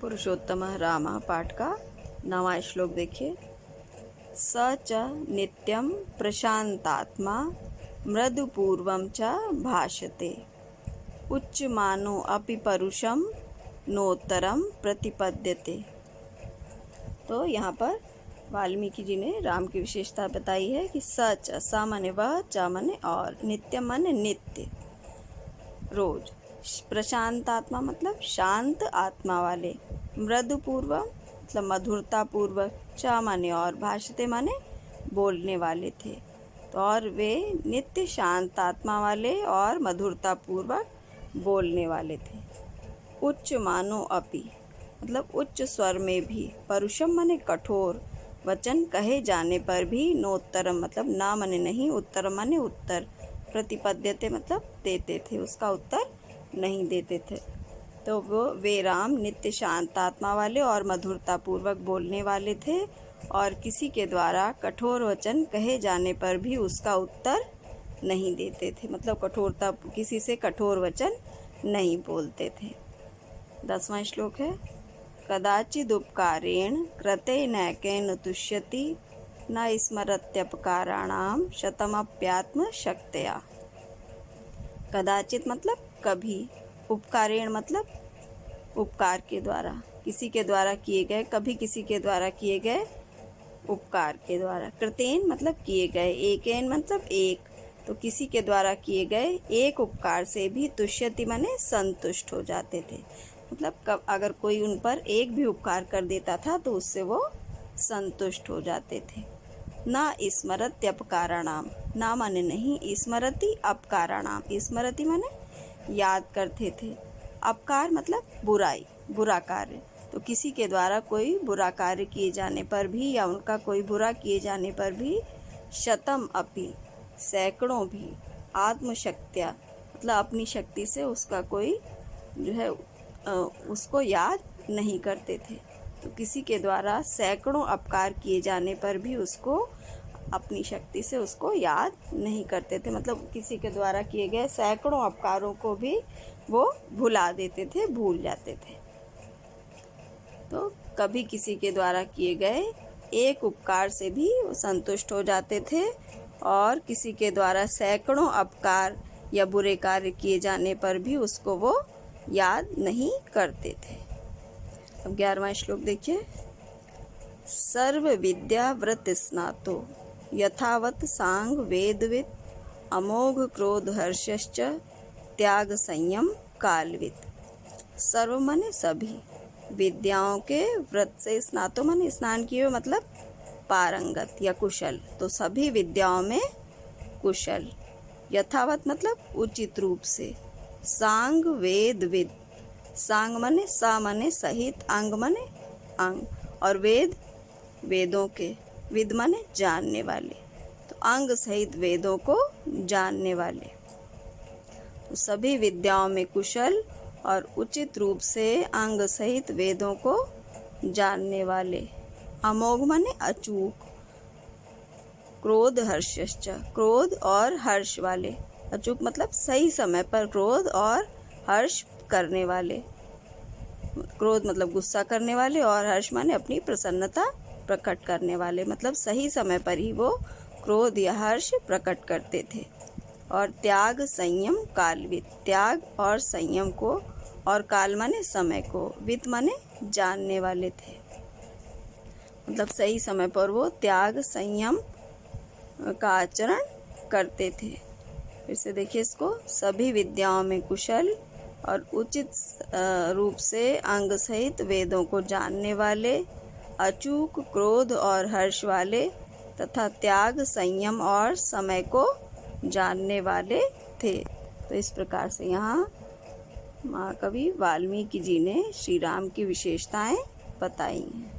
पुरुषोत्तमः रामः पाठ का 9वां श्लोक देखिए। स च नित्यं प्रशांतात्मा मृदुपूर्वं च भाषते उच्यमानो अपि परुषं नोत्तरं प्रतिपद्यते। तो यहाँ पर वाल्मीकि जी ने राम की विशेषता बताई है कि सच, स माने वह, च माने और, नित्यम माने नित्य, रोज, प्रशांत आत्मा मतलब शांत आत्मा वाले, मृदुपूर्व मतलब मधुरता पूर्वक, च माने और, भाषते माने बोलने वाले थे। तो और वे नित्य शांत आत्मा वाले और मधुरता पूर्वक बोलने वाले थे। उच्च मानो अपि मतलब उच्च स्वर में भी, परुषम माने कठोर, वचन कहे जाने पर भी, नोत्तरम मतलब ना माने नहीं, उत्तरम माने उत्तर, प्रतिपद्यते मतलब देते थे, उसका उत्तर नहीं देते थे। तो वे राम नित्य शांत आत्मा वाले और मधुरता पूर्वक बोलने वाले थे और किसी के द्वारा कठोर वचन कहे जाने पर भी उसका उत्तर नहीं देते थे, मतलब कठोरता, किसी से कठोर वचन नहीं बोलते थे। 10वां श्लोक है। कदाचिदुपकारेण कृते नैकेन तुष्यति न स्मरत्यपकाराणां शतमप्यात्म शक्तया। कदाचित मतलब कभी, उपकारेण मतलब उपकार के द्वारा, किसी के द्वारा किए गए, कभी किसी के द्वारा किए गए उपकार के द्वारा। कृतेन मतलब किए गए, एकेन मतलब एक, तो किसी के द्वारा किए गए एक उपकार से भी तुष्यति माने संतुष्ट हो जाते थे, मतलब अगर कोई उन पर एक भी उपकार कर देता था तो उससे वो संतुष्ट हो जाते थे। न स्मरत्यपकाराणाम, ना माने नहीं, स्मरति अपकाराणाम, स्मरति माने याद करते थे, अपकार मतलब बुराई, बुरा कार्य, तो किसी के द्वारा कोई बुरा कार्य किए जाने पर भी या उनका कोई बुरा किए जाने पर भी, शतम अपि सैकड़ों भी, आत्मशक्त्या मतलब अपनी शक्ति से उसका कोई जो है उसको याद नहीं करते थे। तो किसी के द्वारा सैकड़ों अपकार किए जाने पर भी उसको अपनी शक्ति से उसको याद नहीं करते थे, मतलब किसी के द्वारा किए गए सैकड़ों अपकारों को भी वो भुला देते थे, भूल जाते थे। तो कभी किसी के द्वारा किए गए एक उपकार से भी वो संतुष्ट हो जाते थे और किसी के द्वारा सैकड़ों अपकार या बुरे कार्य किए जाने पर भी उसको वो याद नहीं करते थे। अब 11वां श्लोक देखिए। सर्व विद्या व्रत स्नातो यथावत सांग वेदविद अमोघ क्रोध हर्षश्च त्याग संयम कालविद। सर्व माने सभी, विद्याओं के, व्रत से स्नातो माने स्नान किए हुए मतलब पारंगत या कुशल, तो सभी विद्याओं में कुशल, यथावत मतलब उचित रूप से, सांग वेद विद, सांग माने सा माने सहित, अंग माने अंग, और वेद वेदों के, विद माने जानने वाले, तो अंग सहित वेदों को जानने वाले, तो सभी विद्याओं में कुशल और उचित रूप से अंग सहित वेदों को जानने वाले, अमोघ माने अचूक, क्रोध हर्षश्च क्रोध और हर्ष वाले, अचूक मतलब सही समय पर क्रोध और हर्ष करने वाले, क्रोध मतलब गुस्सा करने वाले और हर्ष माने अपनी प्रसन्नता प्रकट करने वाले, मतलब सही समय पर ही वो क्रोध या हर्ष प्रकट करते थे। और त्याग संयम कालविद, त्याग और संयम को, और काल माने समय को, विद माने जानने वाले थे, मतलब सही समय पर वो त्याग संयम का आचरण करते थे। फिर से देखिए इसको। सभी विद्याओं में कुशल और उचित रूप से अंग सहित वेदों को जानने वाले, अचूक क्रोध और हर्ष वाले तथा त्याग संयम और समय को जानने वाले थे। तो इस प्रकार से यहाँ महाकवि वाल्मीकि जी ने श्री राम की विशेषताएं बताई हैं।